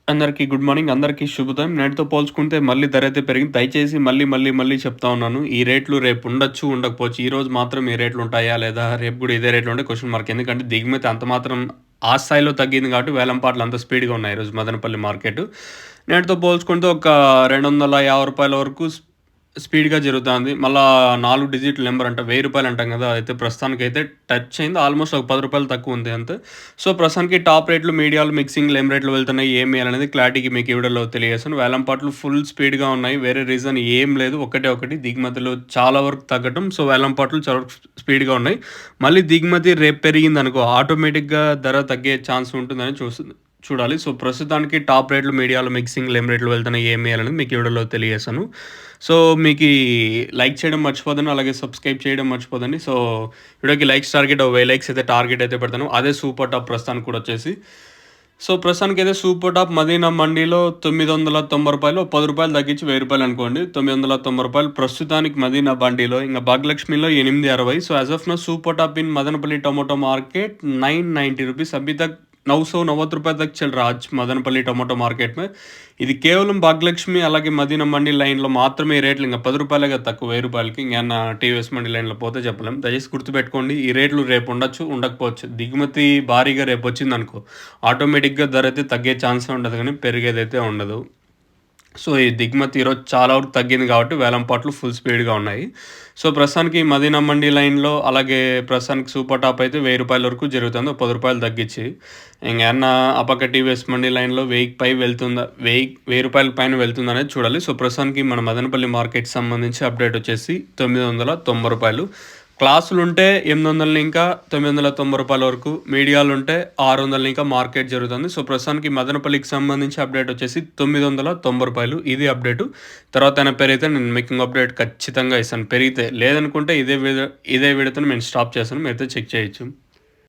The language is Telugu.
అందరికీ గుడ్ మార్నింగ్. అందరికీ శుభోదయం. నేటితో పోల్చుకుంటే మళ్ళీ ధర అయితే పెరిగింది. దయచేసి మళ్ళీ చెప్తా ఉన్నాను. ఈ రేట్లు రేపు ఉండొచ్చు, ఉండకపోవచ్చు. ఈరోజు మాత్రం ఈ రేట్లు ఉంటాయా? లేదా రేపు గూడా ఇదే రేట్లు ఉంటే క్వెషన్ మార్క్. ఎందుకంటే దిగుమతి అంత మాత్రం ఆ స్థాయిలో తగ్గింది కాబట్టి వేలం పాటలు అంత స్పీడ్‌గా ఉన్నాయి ఈరోజు మదనపల్లి మార్కెట్. నేటితో పోల్చుకుంటే ఒక రూ. 250 వరకు స్పీడ్‌గా జరుగుతాంది. మళ్ళా 4 డిజిట్‌ల నంబర్ అంట. రూ. 1000 అంటాం గదా! అయితే ప్రస్తుతానికైతే టచ్ అయింది. ఆల్మోస్ట్ ఒక రూ. 10 తక్కువుంది అంతే. సో, ప్రస్తుతానికి టాప్ రేట్లు, మీడియాలు, మిక్సింగ్‌లు ఏం రేట్లు వెళ్తున్నాయి, ఏమి క్లారిటీకి మీకు ఈ వీడియోలో తెలియజేస్తాను. వేలం పాటలు ఫుల్ స్పీడ్‌గా ఉన్నాయి. వేరే రీజన్ ఏం లేదు. ఒకటే ఒకటి దిగుమతులు చాలా వరకు తగ్గటం. సో, వేలం పాటలు చాలా వరకు స్పీడ్‌గా ఉన్నాయి. మళ్ళీ దిగుమతి రేపు పెరిగిందనుకో ఆటోమేటిక్‌గా ధర తగ్గే ఛాన్స్ ఉంటుందని చూడాలి. సో, ప్రస్తుతానికి టాప్ రేట్లు, మీడియాలు, మిక్సింగ్‌లు ఏం రేట్లు వెళ్తున్నాయి, ఏమి మీకు ఈ వీడియోలో తెలియజేస్తాను. సో, మీకీ లైక్ చేయడం మర్చిపోదండి. అలాగే సబ్స్క్రైబ్ చేయడం మర్చిపోదండి. సో, వీడియోకి లైక్స్ టార్గెట్ 1000 లైక్స్ అయితే టార్గెట్ అయితే పెడతాను. అదే సూపర్ టాప్ ప్రస్తుతానికి కూడా వచ్చేసి. సో, ప్రస్తుతానికైతే సూపర్ టాప్ మదీనా మండీలో రూ. 990 రూ. 10 తగ్గించి రూ. 1000 అనుకోండి. రూ. 990 ప్రస్తుతానికి మదీనా బండిలో. ఇంక భాగ్యలక్ష్మిలో 860. So, as of now super top in Madanapalle tomato market 990 rupees अभी तक ₹990 तक चल रहा आज మదనపల్లి టొమాటో మార్కెట్ में. ఇది కేవలం భాగ్యలక్ష్మి అలాగే మదీనా మండీ లైన్‌లో మాత్రమే ఈ రేట్లు. ఇంక రూ. 10 కదా తక్కువ. రూ. 1000కి ఇంకేమన్నా టీవీఎస్ మండీ లైన్‌లో పోతే చెప్పలేం. దయచేసి గుర్తుపెట్టుకోండి. ఈ రేట్లు రేపు ఉండొచ్చు, ఉండకపోవచ్చు. దిగుమతి భారీగా రేపొచ్చిందనుకో ఆటోమేటిక్‌గా ధర అయితే తగ్గే ఛాన్సే ఉండదు గానీ పెరిగేదైతే ఉండదు. సో, ఈ దిగుమతి ఈరోజు చాలా వరకు తగ్గింది కాబట్టి వేలం పాటలు ఫుల్ స్పీడ్‌గా ఉన్నాయి. సో, ప్రస్తుతానికి మదీనా మండీ లైన్‌లో అలాగే ప్రస్తుతానికి సూపర్ టాప్ అయితే రూ. 1000 వరకు జరుగుతుంది. ఒక రూ. 10 తగ్గించి. ఇంకేమన్నా ఆ పక్క టీవీఎస్ మండీ లైన్‌లో 1000కి పై వెళ్తుందా? రూ. 1000 పైన వెళ్తుందనేది చూడాలి. సో, ప్రస్తుతానికి మన మదనపల్లి మార్కెట్‌కి సంబంధించి అప్డేట్ వచ్చేసి రూ. 990. క్లాసులుంటే 800 ఇంకా రూ. 990 వరకు. మీడియాలుంటే 600 ఇంకా మార్కెట్ జరుగుతుంది. సో, ప్రస్తుతానికి మదనపల్లికి సంబంధించి అప్డేట్ వచ్చేసి రూ. 990. ఇది అప్డేటు. తర్వాత ఏమైనా పెరిగితే నేను మీకు ఇంకో అప్డేట్ ఖచ్చితంగా ఇస్తాను పెరిగితే. లేదనుకుంటే ఇదే వీడియోతో నేను స్టాప్ చేస్తాను. మీరైతే చెక్ చేయొచ్చు.